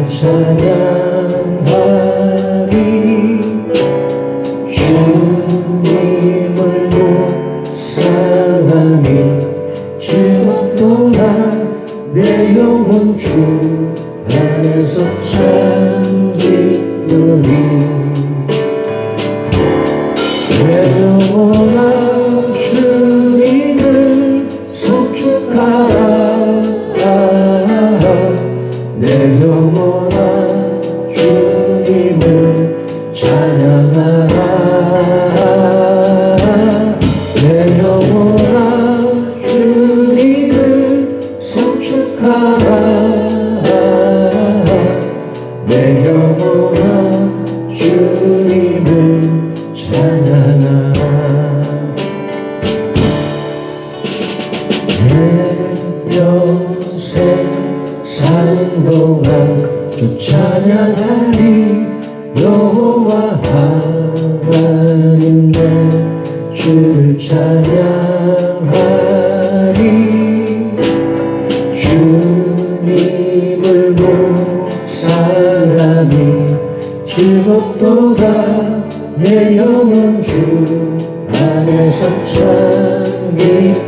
찬양하리. 주님을 묵상하니 즐겁도다. 내 영혼 주 안에서 찬기으리. 내 영혼아 주님을 송축하라. 내 영혼아 주님을 찬양하라. 내 영혼아 주님을 송축하라. 내 영혼아 주님을 찬양하라. 내 평생 사는 동안 주 찬양하리. 여호와 하나님 내 주를 찬양하리. 주님을 묵상하니 즐겁도다. 내 영혼 주 안에서 찬기으리.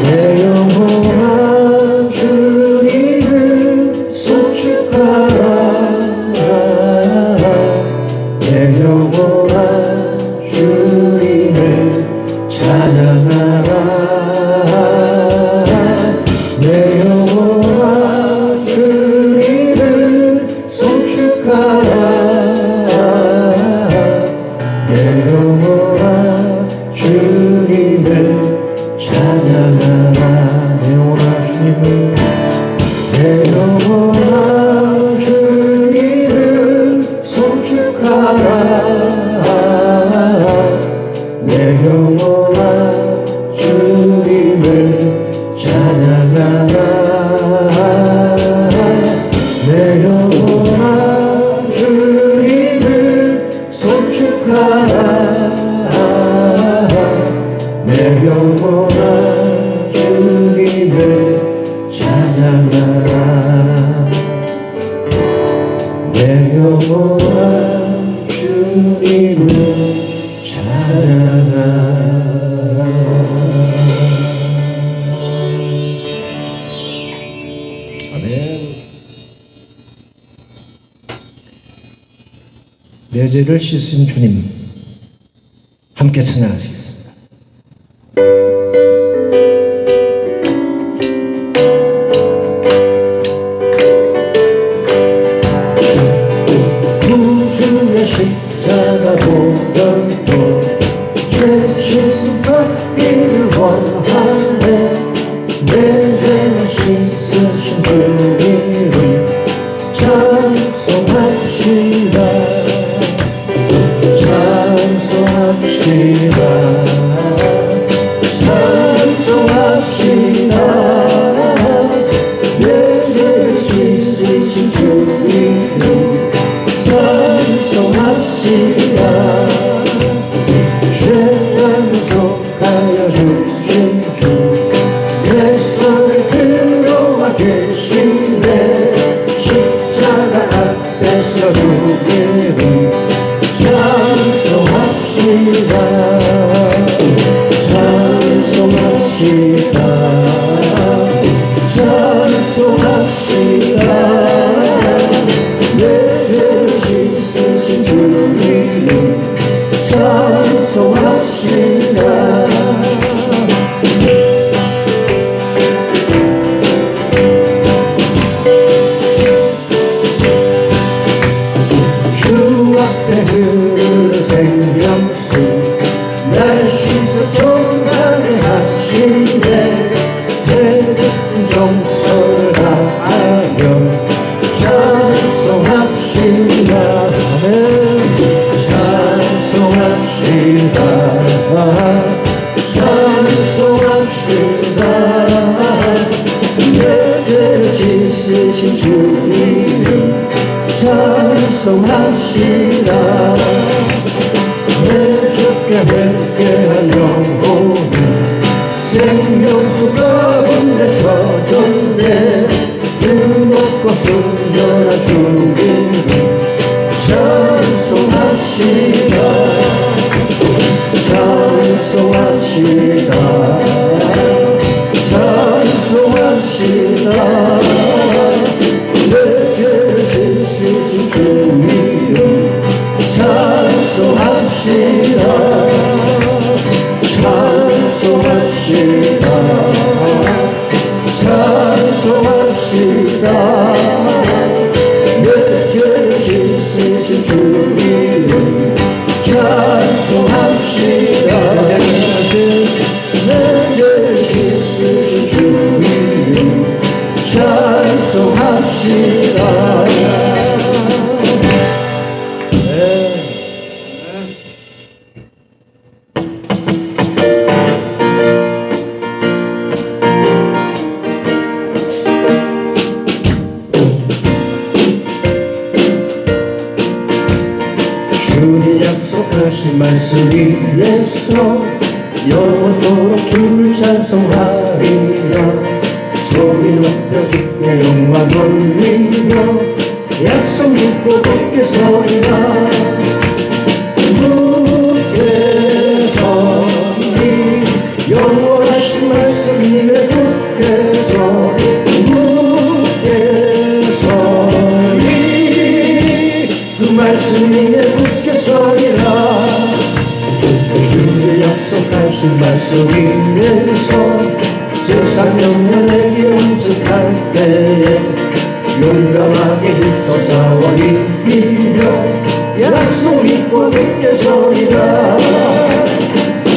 내 영혼아 주님을 송축하라. 내 영혼아 주님을 찬양하라. 내 영혼아 주님을 송축하라. 내 영혼아 주님을 찬양하라. 내 영혼아 주님을, 내 영혼아 주님을 송축하라. 내 영혼아 주님을 찬양하라. 내 영혼아 주님을 송축하라. 내 영혼아 주님을 찬양하라. 내 영혼아 주님을 찬양하라. 아멘. 내 죄를 씻으신 주님 함께 찬양하시겠습니다. 구주의 십자가 보혈로 죄 씻음 받기를 원하네. 내 죄를 씻으신 주님을 찬송합시다. 찬송합시다. 찬송합시다. 내 죄를 씻으신 주님을 찬송합시다. 죄가 부족하여 주신 주 내 손을 들어와 계시네. 십자가 앞에서 주님을 찬송합시다. 찬송합시다. 찬송합시다. 내 죄를 씻으신 주님을 찬송합시다. 주 앞에 흐르는 생명수 날 씻어 정하게 하시네. 새롭은 정서를 다하여 찬송합시다. 아멘. 찬송합시다. 찬송합시다. 내 죄를 씻으신 주님을 찬송합시다. 내 주께 회개한 영혼이 생명수 가운데 젖었네. 순전한 주님 찬송합시다 찬송합시다 찬송합시다 내 죄를 씻으신 주님 찬송합시다 찬송합시다 찬송합시다 내 죄를 씻으신 주님 찬송합시다 내 죄를 씻으신 주님 찬송합시다 주님 약속하신 말씀 위에서 영원토록 주를 찬송하리라 소리 높여 주께 영광 돌리며 약속 믿고 굳게 서리라 굳게 서리 영원하신 말씀 위에 굳게 서리 굳게 서리 그 말씀 위에 굳게 서리라 주의 약속하신 말씀 위에서 세상 영혼에게 응축할 때에 용감하게 힘써 싸워 이기며 약속 믿고 굳게 서리라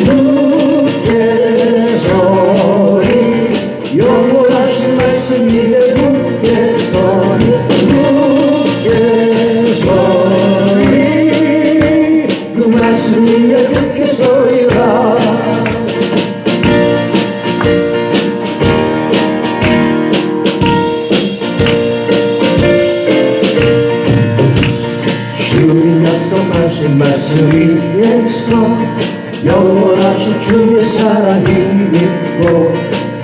굳게 서리 영원하신 말씀 위에 굳게 서리 굳게 서리 그 말씀 위에 굳게 서리라 주님 약속하신 말씀 위에서 영원하신 주의 사랑이 믿고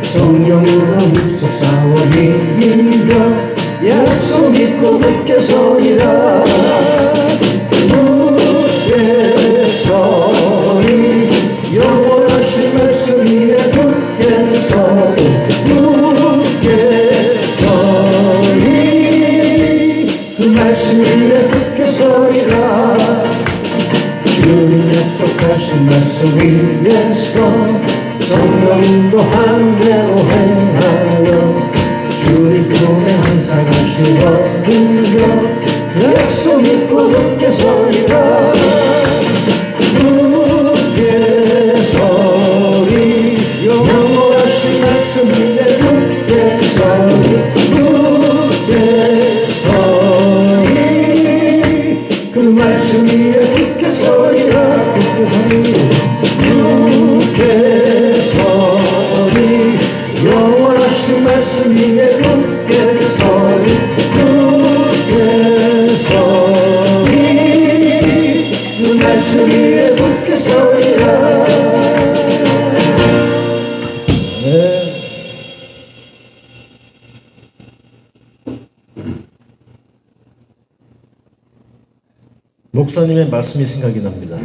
성령으로 묵서 싸워 이기며 약속 믿고 굳게 서리라 굳게 서리 영원하신 말씀 위에 굳게 서리 굳게 서리 그 말씀 위에 굳게 서리라 주님 약속하신 말씀 위에서 성령도 한 대로 행하여 주님 품에 항상 하시거든요 약속 믿고 굳게 서리라 굳게 서리 영원하신 말씀 위에 굳게 서리 굳게 서리 그 말씀 위에 굳게 서리라 굳게 서리 굳게 서리 영원하신 말씀 위에 굳게 서리 굳게 서리 그 말씀 위에 굳게 서리라 목사님의 말씀이 생각이 납니다.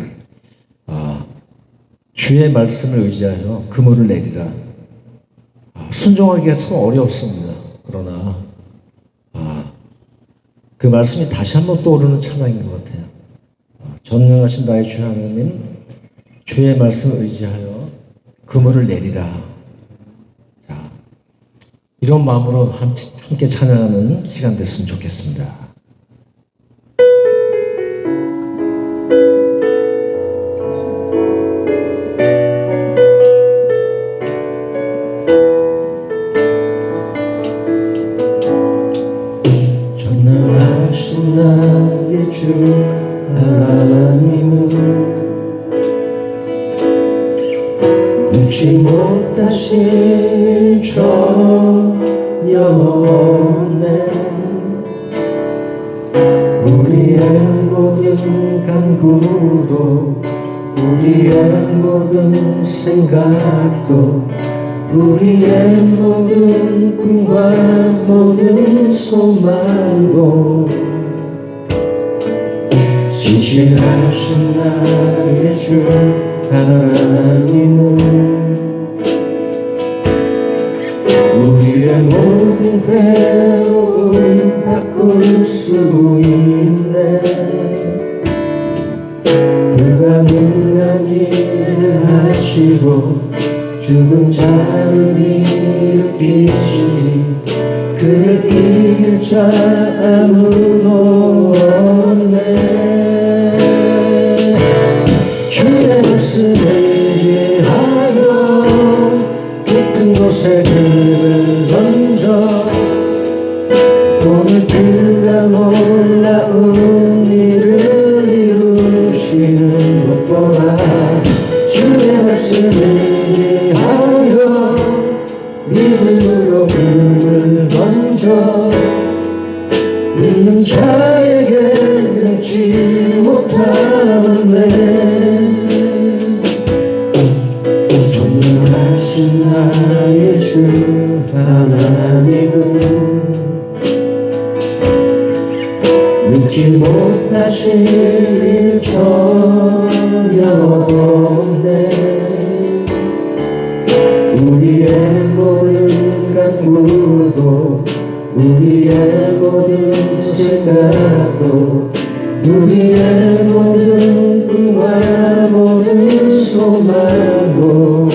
주의 말씀을 의지하여 그물을 내리라. 순종하기가 참 어렵습니다. 그러나 그 말씀이 다시 한번 떠오르는 찬양인 것 같아요. 전능하신 나의 주 하나님, 주의 말씀을 의지하여 그물을 내리라. 자, 이런 마음으로 함께 찬양하는 시간 됐으면 좋겠습니다. 전능하신 나의 주 하나님은 묵지 못하신 천년에 우리의 모든 간구도 우리의 모든 생각도 우리의 모든 꿈과 모든 소망도 진실하신 나의 주 하나님은 우리의 모든 괴로움 바꿀 수 있네. 불가능한 일을 하시고 죽은 자를 일으키시니 그를 이길 자 아무도 없네. 주의 말씀을 의지하여 깊은 곳에 그를 던져 오늘 그가 놀라운 일을 이루시는 것 보라. 주의 말씀을 의지하여 믿음으로 그를 던져 믿는 자에게 능치 못하네. 존귀하신 나의 주 하나님은 믿지 못하실 일 전혀 없네. 우리의 모든 간구도 우리의 모든 생각도 우리의 모든 꿈과 모든 소망도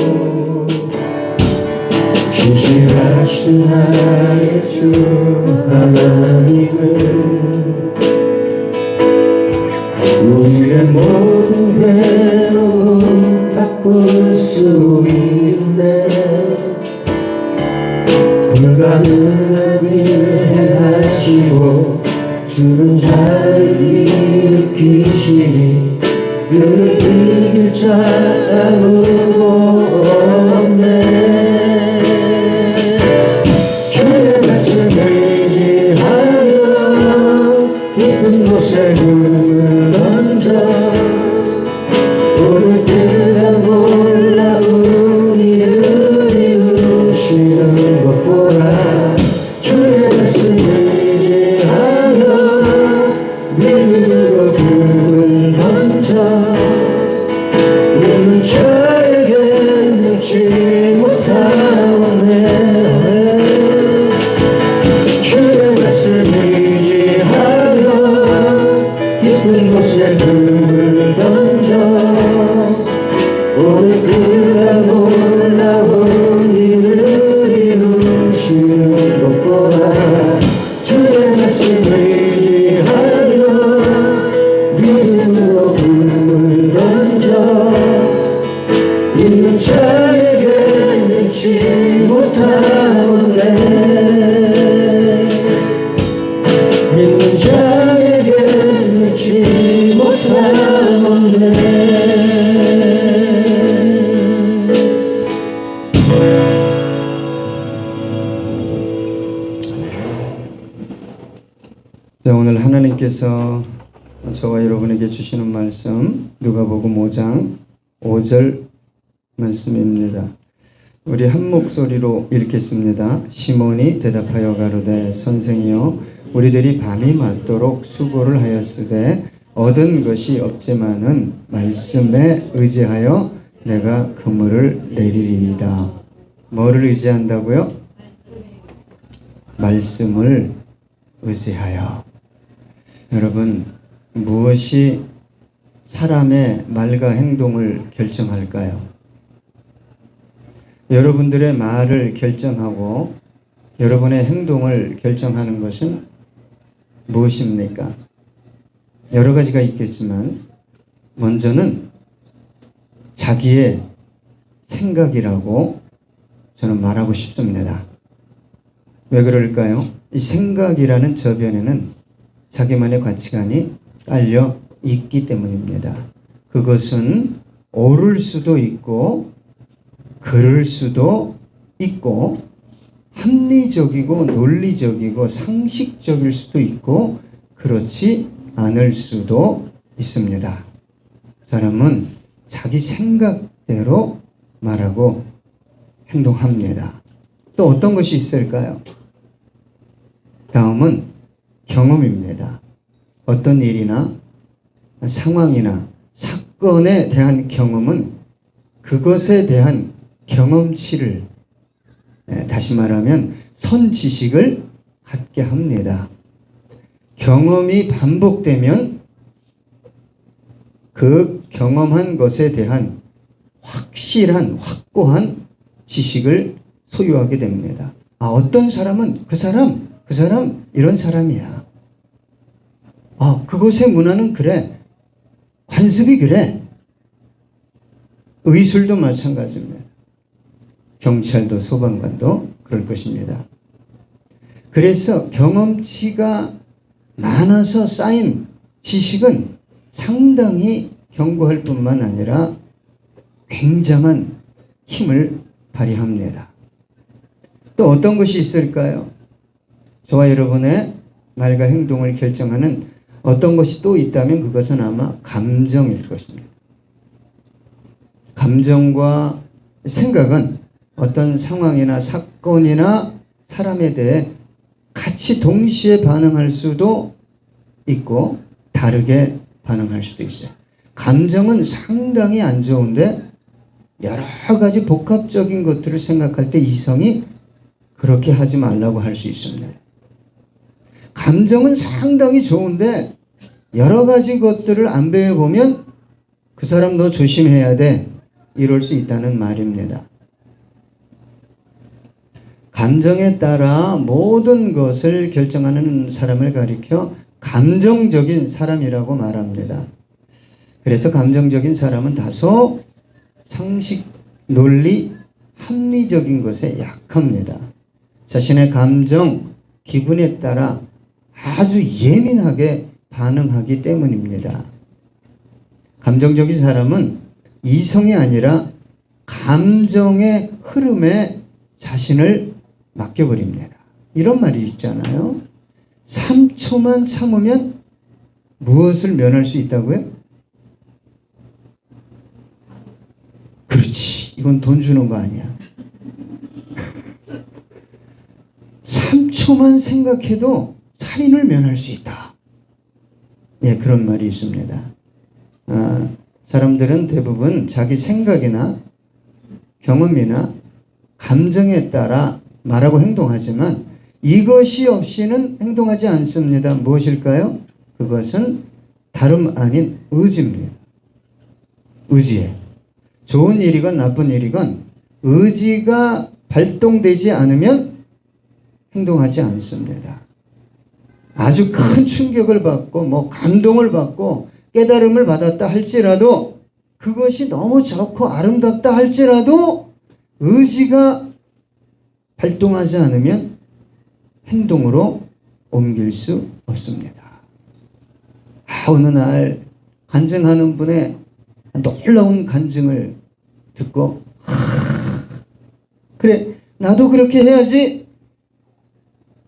진실하신 나의 주 하나님은 우리의 모든 괴로움 바꿀 수 있네. 불가능한 일을 행하시고 죽은 자를 일으키시니 그를 이길 자 아무도 없네. 주의 말씀을 의지하여 깊은 곳에 그를 던져 오늘 그가 놀라운 일을 이루시는 것 보라. 주의 말씀을 의지하여 믿음으로 그를 던져 믿는 자에게 능치 못하네. 주의 말씀을 의지하여 깊은 곳에 그를 던져 오늘 그가 놀라운 일을 이루시는 것 보라. 주의 말씀을 의지하여 믿음으로 그를 던져 믿는 자에게 능치 못하네. 믿는 자에게 능치 못하네. 자, 오늘 하나님께서 저와 여러분에게 주시는 말씀 누가복음 5장 5절 말씀입니다. 우리 한 목소리로 읽겠습니다. 시몬이 대답하여 가로되 선생이여 우리들이 밤이 맞도록 수고를 하였으되 얻은 것이 없지만은 말씀에 의지하여 내가 그물을 내리리이다. 뭐를 의지한다고요? 말씀을 의지하여. 여러분, 무엇이 사람의 말과 행동을 결정할까요? 여러분들의 말을 결정하고 여러분의 행동을 결정하는 것은 무엇입니까? 여러 가지가 있겠지만 먼저는 자기의 생각이라고 저는 말하고 싶습니다. 왜 그럴까요? 이 생각이라는 저변에는 자기만의 가치관이 깔려 있기 때문입니다. 그것은 옳을 수도 있고 그럴 수도 있고 합리적이고 논리적이고 상식적일 수도 있고 그렇지 않을 수도 있습니다. 사람은 자기 생각대로 말하고 행동합니다. 또 어떤 것이 있을까요? 다음은 경험입니다. 어떤 일이나 상황이나 사건에 대한 경험은 그것에 대한 경험치를, 다시 말하면 선지식을 갖게 합니다. 경험이 반복되면 그 경험한 것에 대한 확실한 확고한 지식을 소유하게 됩니다. 아, 어떤 사람은 그 사람 이런 사람이야. 아, 그곳의 문화는 그래. 관습이 그래. 의술도 마찬가지입니다. 경찰도 소방관도 그럴 것입니다. 그래서 경험치가 많아서 쌓인 지식은 상당히 견고할 뿐만 아니라 굉장한 힘을 발휘합니다. 또 어떤 것이 있을까요? 저와 여러분의 말과 행동을 결정하는 어떤 것이 또 있다면 그것은 아마 감정일 것입니다. 감정과 생각은 어떤 상황이나 사건이나 사람에 대해 같이 동시에 반응할 수도 있고 다르게 반응할 수도 있어요. 감정은 상당히 안 좋은데 여러 가지 복합적인 것들을 생각할 때 이성이 그렇게 하지 말라고 할 수 있습니다. 감정은 상당히 좋은데 여러 가지 것들을 안 배워보면 그 사람 너 조심해야 돼. 이럴 수 있다는 말입니다. 감정에 따라 모든 것을 결정하는 사람을 가리켜 감정적인 사람이라고 말합니다. 그래서 감정적인 사람은 다소 상식, 논리, 합리적인 것에 약합니다. 자신의 감정, 기분에 따라 아주 예민하게 반응하기 때문입니다. 감정적인 사람은 이성이 아니라 감정의 흐름에 자신을 맡겨버립니다. 이런 말이 있잖아요. 3초만 참으면 무엇을 면할 수 있다고요? 그렇지. 이건 돈 주는 거 아니야. 3초만 생각해도 살인을 면할 수 있다. 예, 그런 말이 있습니다. 사람들은 대부분 자기 생각이나 경험이나 감정에 따라 말하고 행동하지만 이것이 없이는 행동하지 않습니다. 무엇일까요? 그것은 다름 아닌 의지입니다. 의지에 좋은 일이건 나쁜 일이건 의지가 발동되지 않으면 행동하지 않습니다. 아주 큰 충격을 받고 감동을 받고 깨달음을 받았다 할지라도 그것이 너무 좋고 아름답다 할지라도 의지가 발동하지 않으면 행동으로 옮길 수 없습니다. 어느 날 간증하는 분의 놀라운 간증을 듣고 그래 나도 그렇게 해야지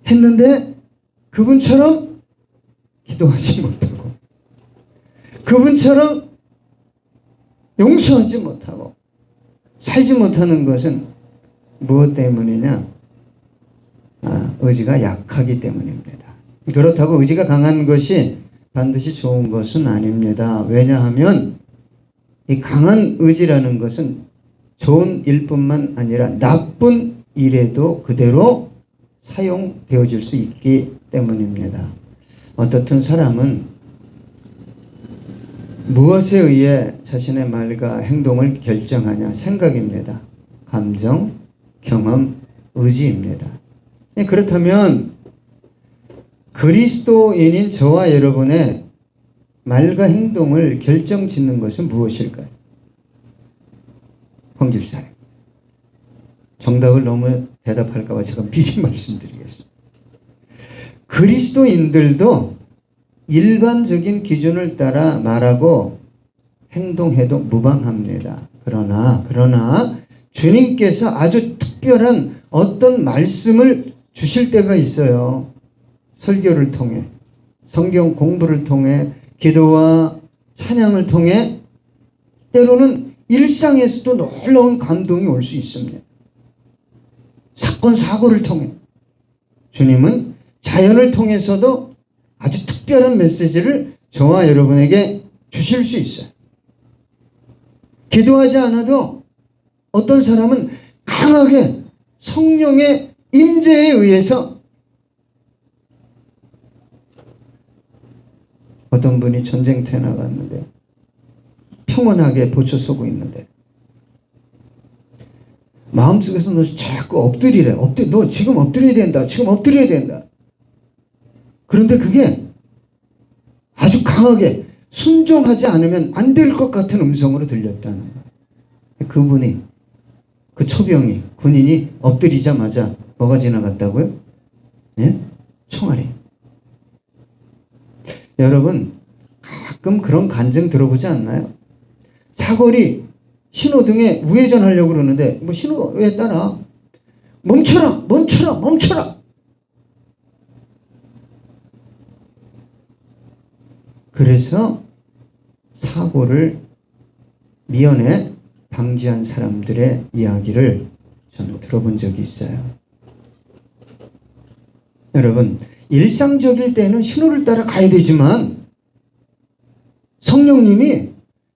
했는데 그분처럼 기도하지 못하고 그분처럼 용서하지 못하고 살지 못하는 것은 무엇 때문이냐? 의지가 약하기 때문입니다. 그렇다고 의지가 강한 것이 반드시 좋은 것은 아닙니다. 왜냐하면 이 강한 의지라는 것은 좋은 일뿐만 아니라 나쁜 일에도 그대로 사용되어질 수 있기 때문입니다. 어떻든 사람은 무엇에 의해 자신의 말과 행동을 결정하냐? 생각입니다. 감정, 경험, 의지입니다. 그렇다면 그리스도인인 저와 여러분의 말과 행동을 결정짓는 것은 무엇일까요? 황 집사님, 정답을 너무 대답할까 봐 제가 미리 말씀드리겠습니다. 그리스도인들도 일반적인 기준을 따라 말하고 행동해도 무방합니다. 그러나 주님께서 아주 특별한 어떤 말씀을 주실 때가 있어요. 설교를 통해, 성경 공부를 통해, 기도와 찬양을 통해 때로는 일상에서도 놀라운 감동이 올 수 있습니다. 사건, 사고를 통해 주님은 자연을 통해서도 아주 특별한 메시지를 저와 여러분에게 주실 수 있어요. 기도하지 않아도 어떤 사람은 강하게 성령의 임재에 의해서 어떤 분이 전쟁터에 나갔는데 평온하게 보초 서고 있는데 마음속에서 너 자꾸 엎드리래. 너 지금 엎드려야 된다. 지금 엎드려야 된다. 그런데 그게 아주 강하게 순종하지 않으면 안 될 것 같은 음성으로 들렸다는 거예요. 그분이, 그 초병이, 군인이 엎드리자마자 뭐가 지나갔다고요? 예? 총알이. 여러분, 가끔 그런 간증 들어보지 않나요? 사거리 신호등에 우회전하려고 그러는데 뭐 신호에 따라 멈춰라, 멈춰라, 멈춰라. 그래서 사고를 미연에 방지한 사람들의 이야기를 저는 들어본 적이 있어요. 여러분, 일상적일 때는 신호를 따라 가야 되지만 성령님이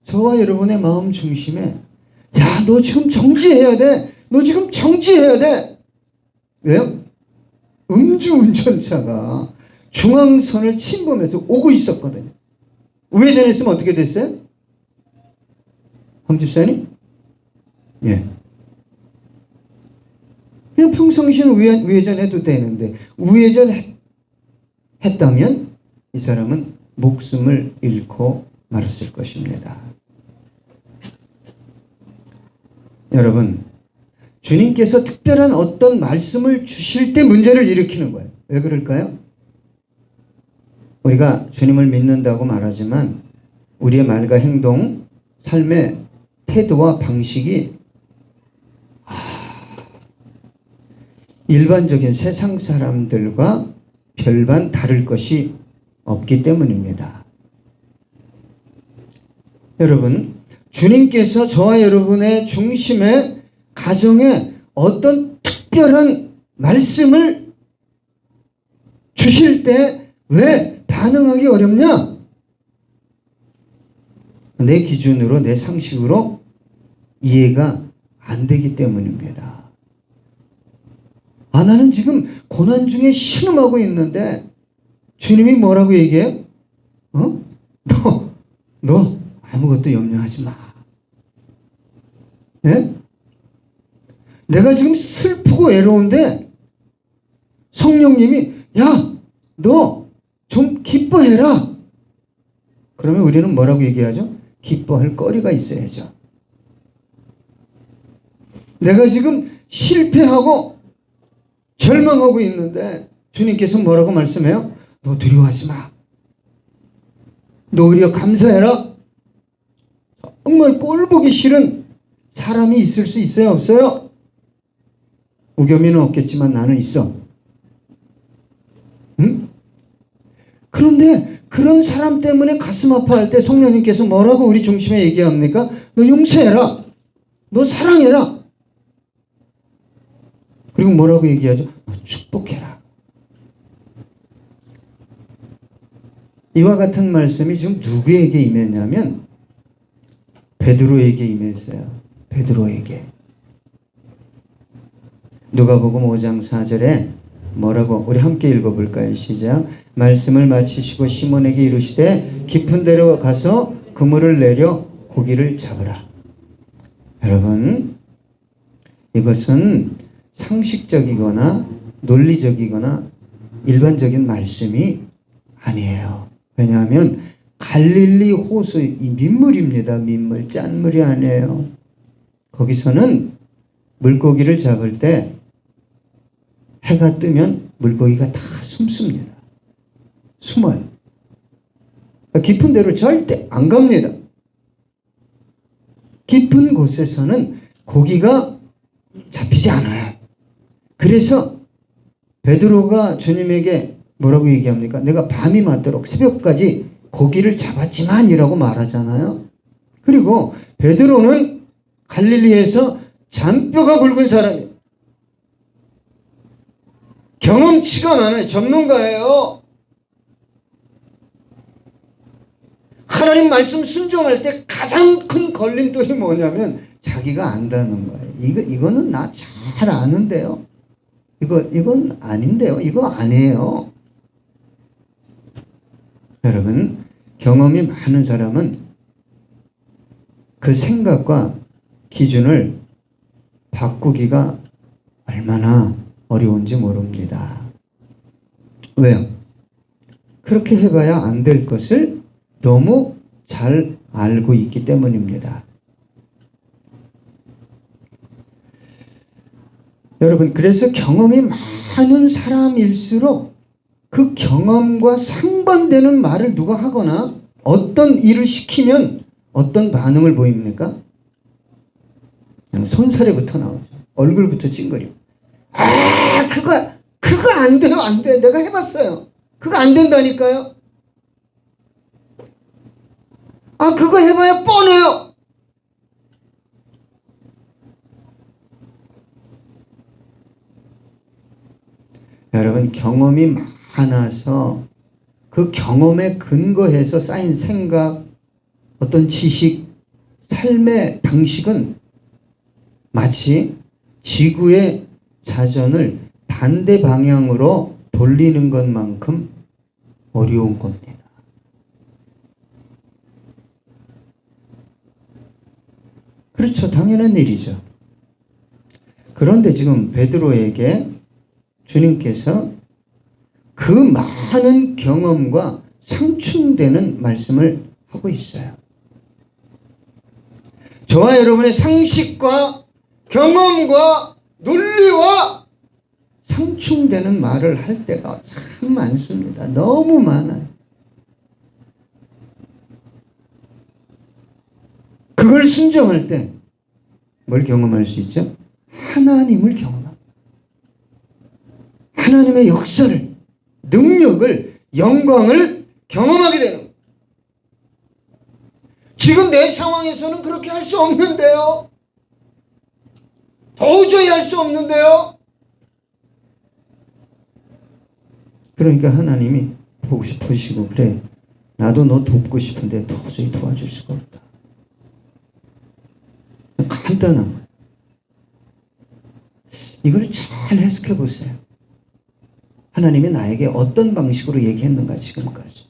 저와 여러분의 마음 중심에 야, 너 지금 정지해야 돼. 너 지금 정지해야 돼. 왜요? 음주운전자가 중앙선을 침범해서 오고 있었거든요. 우회전했으면 어떻게 됐어요? 황 집사님? 예. 그냥 평상시에는 우회전해도 되는데 우회전했다면 이 사람은 목숨을 잃고 말았을 것입니다. 여러분, 주님께서 특별한 어떤 말씀을 주실 때 문제를 일으키는 거예요. 왜 그럴까요? 우리가 주님을 믿는다고 말하지만 우리의 말과 행동, 삶의 태도와 방식이 일반적인 세상 사람들과 별반 다를 것이 없기 때문입니다. 여러분, 주님께서 저와 여러분의 중심에 가정에 어떤 특별한 말씀을 주실 때 왜 반응하기 어렵냐? 내 기준으로, 내 상식으로 이해가 안 되기 때문입니다. 나는 지금 고난 중에 신음하고 있는데 주님이 뭐라고 얘기해요? 너 아무것도 염려하지 마. 네? 내가 지금 슬프고 외로운데 성령님이 야, 너 좀 기뻐해라. 그러면 우리는 뭐라고 얘기하죠? 기뻐할 거리가 있어야죠. 내가 지금 실패하고 절망하고 있는데 주님께서 뭐라고 말씀해요? 너 두려워하지 마. 너 오히려 감사해라. 정말 꼴보기 싫은 사람이 있을 수 있어요? 없어요? 우겸이는 없겠지만 나는 있어. 응? 그런데 그런 사람 때문에 가슴 아파할 때 성령님께서 뭐라고 우리 중심에 얘기합니까? 너 용서해라. 너 사랑해라. 그리고 뭐라고 얘기하죠? 너 축복해라. 이와 같은 말씀이 지금 누구에게 임했냐면 베드로에게 임했어요. 베드로에게. 누가복음 5장 4절에 뭐라고 우리 함께 읽어볼까요? 시작. 말씀을 마치시고 시몬에게 이르시되 깊은 데로 가서 그물을 내려 고기를 잡으라. 여러분, 이것은 상식적이거나 논리적이거나 일반적인 말씀이 아니에요. 왜냐하면 갈릴리 호수, 이 민물입니다. 민물, 짠물이 아니에요. 거기서는 물고기를 잡을 때 해가 뜨면 물고기가 다 숨습니다. 숨어요. 깊은 데로 절대 안 갑니다. 깊은 곳에서는 고기가 잡히지 않아요. 그래서 베드로가 주님에게 뭐라고 얘기합니까? 내가 밤이 맞도록 새벽까지 고기를 잡았지만 이라고 말하잖아요. 그리고 베드로는 갈릴리에서 잔뼈가 굵은 사람이에요. 경험치가 많아요. 전문가예요. 하나님 말씀 순종할 때 가장 큰 걸림돌이 뭐냐면 자기가 안다는 거예요. 이거는 나 잘 아는데요. 이건 아닌데요. 이거 아니에요. 여러분, 경험이 많은 사람은 그 생각과 기준을 바꾸기가 얼마나 어려운지 모릅니다. 왜요? 그렇게 해봐야 안 될 것을 너무 잘 알고 있기 때문입니다. 여러분, 그래서 경험이 많은 사람일수록 그 경험과 상반되는 말을 누가 하거나 어떤 일을 시키면 어떤 반응을 보입니까? 그냥 손사래부터 나오죠. 얼굴부터 찡그리고. 그거 안 돼요. 안 돼. 내가 해봤어요. 그거 안 된다니까요. 그거 해봐야 뻔해요. 여러분, 경험이 많아서 그 경험에 근거해서 쌓인 생각, 어떤 지식, 삶의 방식은 마치 지구의 자전을 반대 방향으로 돌리는 것만큼 어려운 겁니다. 그렇죠. 당연한 일이죠. 그런데 지금 베드로에게 주님께서 그 많은 경험과 상충되는 말씀을 하고 있어요. 저와 여러분의 상식과 경험과 논리와 상충되는 말을 할 때가 참 많습니다. 너무 많아요. 그걸 순종할 때 뭘 경험할 수 있죠? 하나님을 경험합니다. 하나님의 역사를, 능력을, 영광을 경험하게 되는 거예요. 지금 내 상황에서는 그렇게 할 수 없는데요. 도저히 할 수 없는데요. 그러니까 하나님이 보고 싶으시고, 그래, 나도 너 돕고 싶은데 도저히 도와줄 수가 없다. 간단한 거예요. 이걸 잘 해석해 보세요. 하나님이 나에게 어떤 방식으로 얘기했는가 지금까지.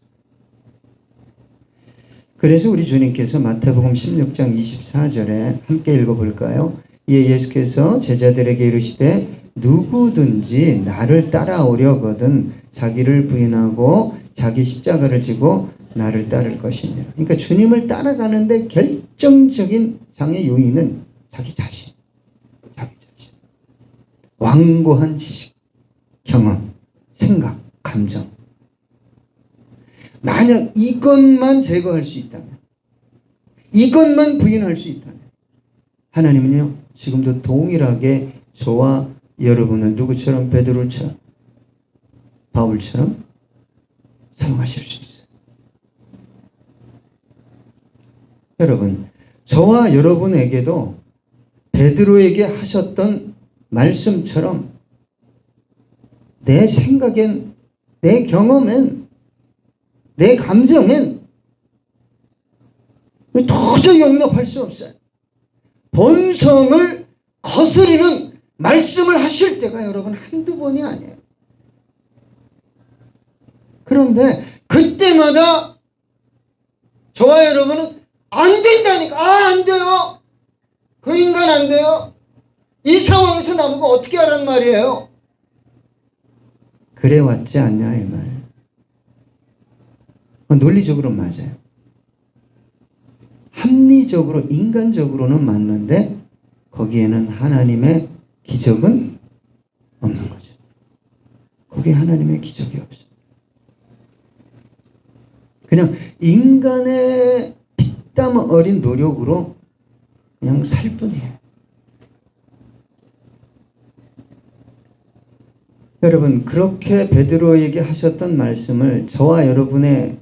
그래서 우리 주님께서 마태복음 16장 24절에 함께 읽어볼까요? 이에 예수께서 제자들에게 이르시되 누구든지 나를 따라오려거든 자기를 부인하고 자기 십자가를 지고 나를 따를 것이니라. 그러니까 주님을 따라가는데 결정적인 장애 요인은 자기 자신. 완고한 지식, 경험, 생각, 감정. 만약 이것만 제거할 수 있다면, 이것만 부인할 수 있다면, 하나님은요, 지금도 동일하게 저와 여러분을 누구처럼? 베드로처럼, 바울처럼 사용하실 수 있어요. 여러분, 저와 여러분에게도 베드로에게 하셨던 말씀처럼 내 생각엔, 내 경험엔, 내 감정엔 도저히 용납할 수 없어요. 본성을 거스리는 말씀을 하실 때가 여러분 한두 번이 아니에요. 그런데 그때마다 저와 여러분은 안 된다니까. 안 돼요. 그 인간 안 돼요. 이 상황에서 나보고 어떻게 하란 말이에요? 그래 왔지 않냐 이 말. 논리적으로 맞아요. 합리적으로, 인간적으로는 맞는데 거기에는 하나님의 기적은 없는 거죠. 거기에 하나님의 기적이 없어요. 그냥 인간의 피땀 어린 노력으로 그냥 살 뿐이에요. 여러분, 그렇게 베드로에게 하셨던 말씀을 저와 여러분의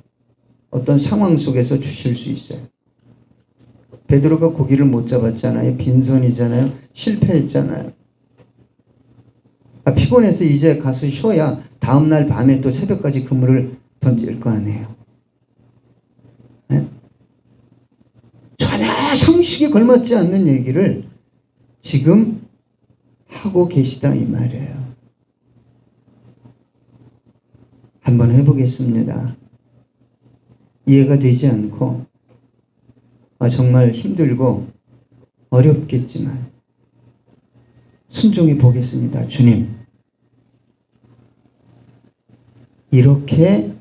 어떤 상황 속에서 주실 수 있어요. 베드로가 고기를 못 잡았잖아요. 빈손이잖아요. 실패했잖아요. 피곤해서 이제 가서 쉬어야 다음날 밤에 또 새벽까지 그물을 던질 거 아니에요. 네? 전혀 상식에 걸맞지 않는 얘기를 지금 하고 계시다 이 말이에요. 한번 해보겠습니다. 이해가 되지 않고 정말 힘들고 어렵겠지만 순종해 보겠습니다. 주님, 이렇게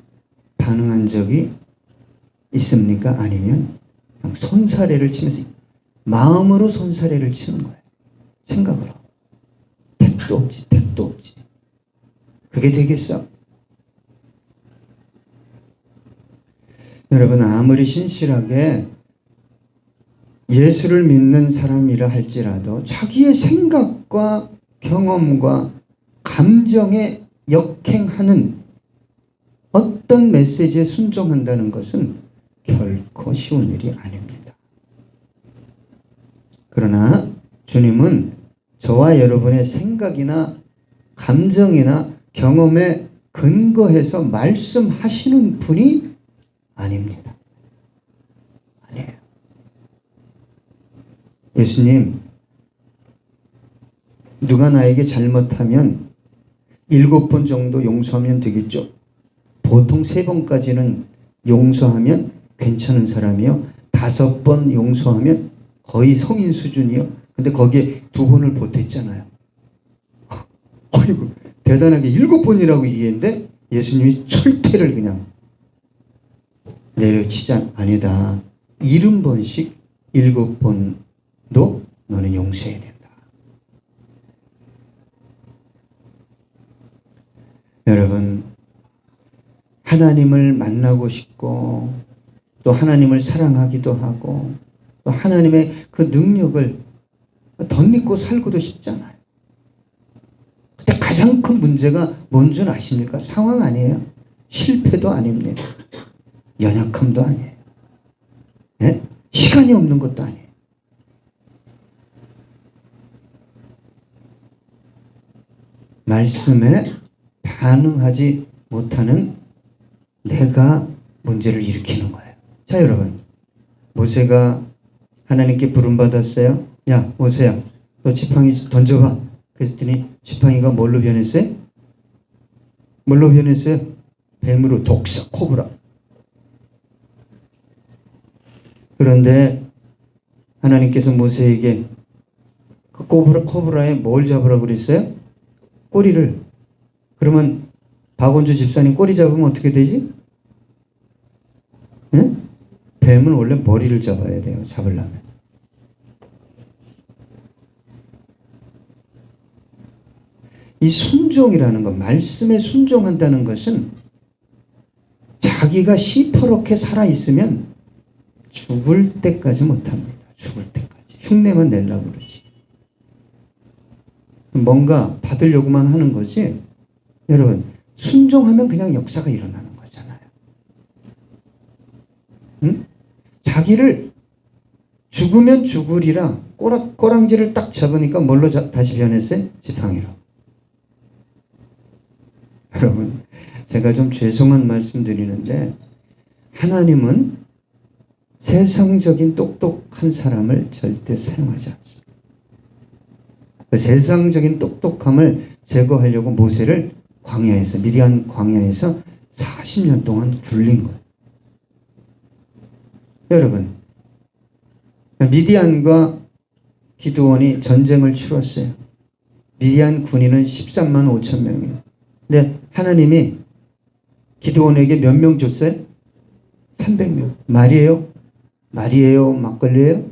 반응한 적이 있습니까? 아니면 그냥 손사래를 치면서 마음으로 손사래를 치는 거예요. 생각으로. 택도 없지, 택도 없지. 그게 되겠어? 여러분, 아무리 신실하게 예수를 믿는 사람이라 할지라도 자기의 생각과 경험과 감정에 역행하는 어떤 메시지에 순종한다는 것은 결코 쉬운 일이 아닙니다. 그러나 주님은 저와 여러분의 생각이나 감정이나 경험에 근거해서 말씀하시는 분이 아닙니다. 아니에요. 예수님, 누가 나에게 잘못하면 7번 정도 용서하면 되겠죠? 보통 3번까지는 용서하면 괜찮은 사람이요. 5번 용서하면 거의 성인 수준이요. 근데 거기에 2번을 보탰잖아요. 아이고, 대단하게 7번이라고 얘기했는데 예수님이 철퇴를 그냥 내려치자. 아니다. 70번씩 7번도 너는 용서해야 된다. 여러분, 하나님을 만나고 싶고 또 하나님을 사랑하기도 하고 또 하나님의 그 능력을 덧입고 살고도 싶잖아요. 근데 가장 큰 문제가 뭔 줄 아십니까? 상황 아니에요. 실패도 아닙니다. 연약함도 아니에요. 네? 시간이 없는 것도 아니에요. 말씀에 반응하지 못하는 내가 문제를 일으키는 거예요. 자, 여러분, 모세가 하나님께 부름받았어요. 야, 모세야, 너 지팡이 던져봐. 그랬더니 지팡이가 뭘로 변했어요? 뭘로 변했어요? 뱀으로. 독사, 코브라. 그런데 하나님께서 모세에게 그 코브라에 뭘 잡으라고 그랬어요? 꼬리를. 그러면 박원주 집사님 꼬리 잡으면 어떻게 되지? 네? 뱀은 원래 머리를 잡아야 돼요. 잡으려면. 이 순종이라는 것, 말씀에 순종한다는 것은 자기가 시퍼렇게 살아있으면 죽을 때까지 못합니다. 죽을 때까지. 흉내만 내려고 그러지. 뭔가 받으려고만 하는 거지. 여러분, 순종하면 그냥 역사가 일어나는 거잖아요. 응? 자기를 죽으면 죽으리라 꼬랑지를 딱 잡으니까 뭘로 다시 변했어요? 지팡이로. 여러분, 제가 좀 죄송한 말씀 드리는데 하나님은 세상적인 똑똑한 사람을 절대 사용하지 않습니다. 그 세상적인 똑똑함을 제거하려고 모세를 광야에서, 미디안 광야에서 40년 동안 굴린 거예요. 여러분, 미디안과 기드온이 전쟁을 치렀어요. 미디안 군인은 13만 5천 명이에요. 근데 하나님이 기드온에게 몇 명 줬어요? 300명. 말이에요? 말이에요? 막걸리예요?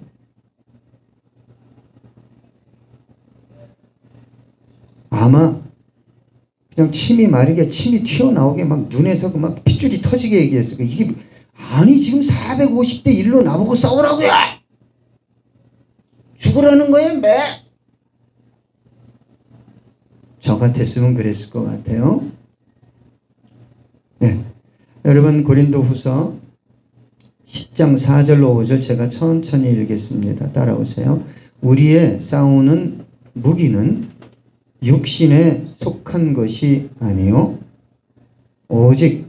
아마 그냥 침이 마르게 침이 튀어나오게 막 눈에서 막 핏줄이 터지게 얘기했어요. 이게 아니 지금 450대 1로 나보고 싸우라고요. 죽으라는 거예요, 매. 저 같았으면 그랬을 것 같아요. 네. 여러분, 고린도후서 10장 4절로 5절 제가 천천히 읽겠습니다. 따라오세요. 우리의 싸우는 무기는 육신에 속한 것이 아니요 오직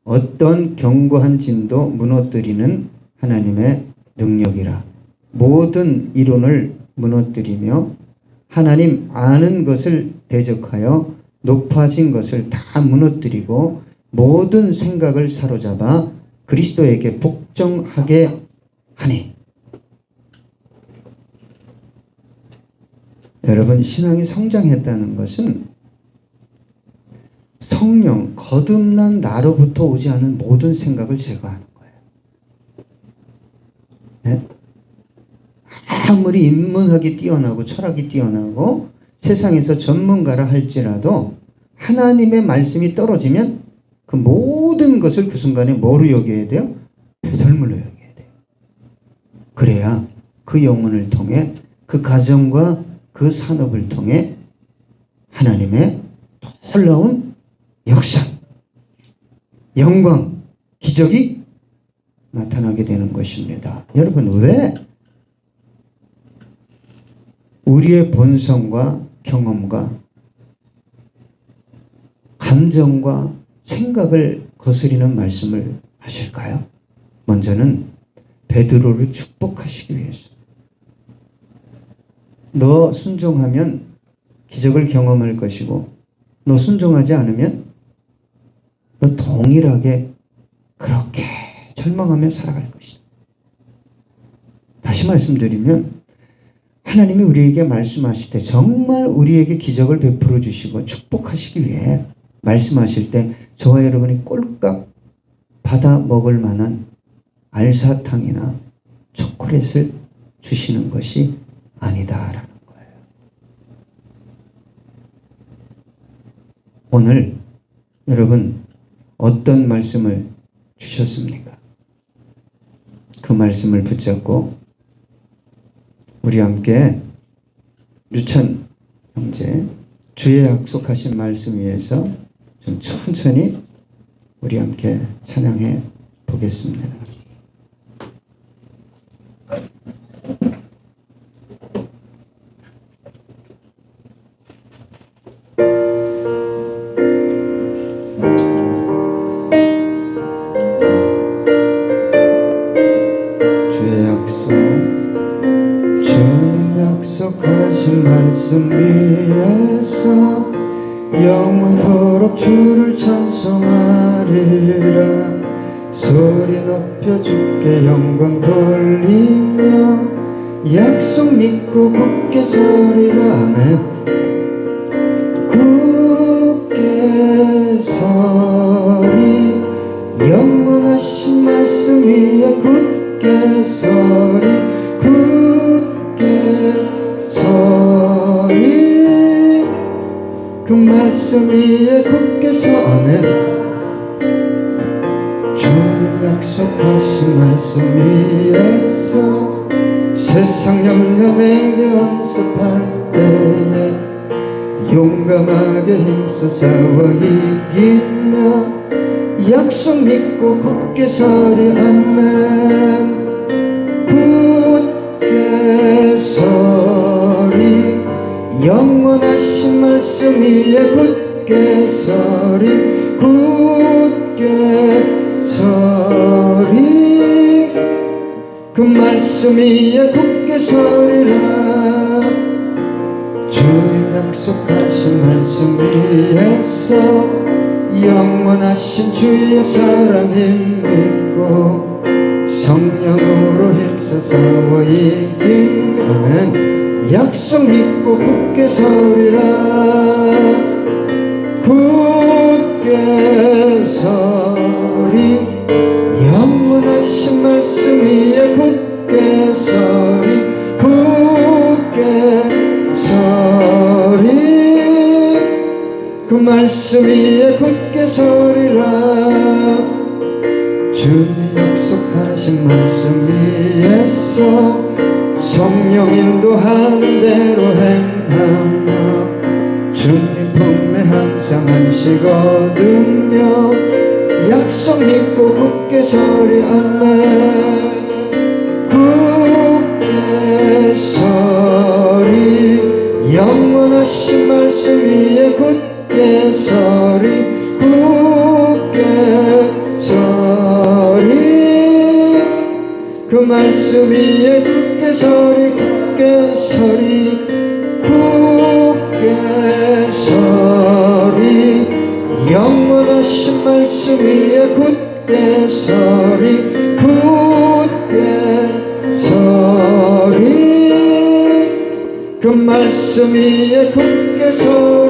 어떤 견고한 진도 무너뜨리는 하나님의 능력이라. 모든 이론을 무너뜨리며 하나님 아는 것을 대적하여 높아진 것을 다 무너뜨리고 모든 생각을 사로잡아 그리스도에게 복종하게 하니. 여러분, 신앙이 성장했다는 것은 성령, 거듭난 나로부터 오지 않은 모든 생각을 제거하는 거예요. 네? 아무리 인문학이 뛰어나고 철학이 뛰어나고 세상에서 전문가라 할지라도 하나님의 말씀이 떨어지면 그 모든 것을 그 순간에 뭐로 여겨야 돼요? 배설물로 여겨야 돼요. 그래야 그 영혼을 통해 그 가정과 그 산업을 통해 하나님의 놀라운 역사, 영광, 기적이 나타나게 되는 것입니다. 여러분, 왜 우리의 본성과 경험과 감정과 생각을 거스리는 말씀을 하실까요? 먼저는 베드로를 축복하시기 위해서. 너 순종하면 기적을 경험할 것이고 너 순종하지 않으면 너 동일하게 그렇게 절망하며 살아갈 것이다. 다시 말씀드리면 하나님이 우리에게 말씀하실 때 정말 우리에게 기적을 베풀어 주시고 축복하시기 위해 말씀하실 때 저와 여러분이 꼴깍 받아 먹을 만한 알사탕이나 초콜릿을 주시는 것이 아니다라는 거예요. 오늘 여러분 어떤 말씀을 주셨습니까? 그 말씀을 붙잡고 우리 함께 유찬 형제 주의 약속하신 말씀 위에서 좀 천천히 우리 함께 찬양해 보겠습니다. 주의 약속, 주님 약속하신 말씀 위에서 영원토록 주를 찬송하리라. 소리 높여 주께 영광 돌리며 약속 믿고 굳게 서리라. 아멘. 굳게 서리 영원하신 말씀 위에 굳게 서리 굳게 서리 그 말씀 위에 굳게 서네. 주님 약속하신 말씀 위에서 세상 염려 내게 엄습할 때에 용감하게 힘써 싸워 이기며 약속 믿고 굳게 서리. 아멘. 굳게 서리 영원하신 말씀 위에 굳게 서리 굳게 서리 그 말씀 위에 굳게 서리라. 주님 약속하신 말씀 위에서 영원하신 주의 사랑 힘입고 성령으로 힘써 싸워 이기면 약속 믿고 굳게 서리라. 굳게 서리 영원하신 말씀 위에 굳게 서리 굳게 서리 그 말씀 위에 굳게 서리라. 주님 약속하신 말씀 위에서 성령 인도하는 대로 행하며 주님 품에 항상 안식 얻으며 약속 믿고 굳게 서리. 아멘. 굳게 서리 영원하신 말씀 위에 굳게 서리 굳게 서리 그 말씀 위에 굳게 서리 굳게 서리 굳게 서리 영원하신 말씀 위에 굳게 서리 굳게 서리 그 말씀 위에 굳게 서리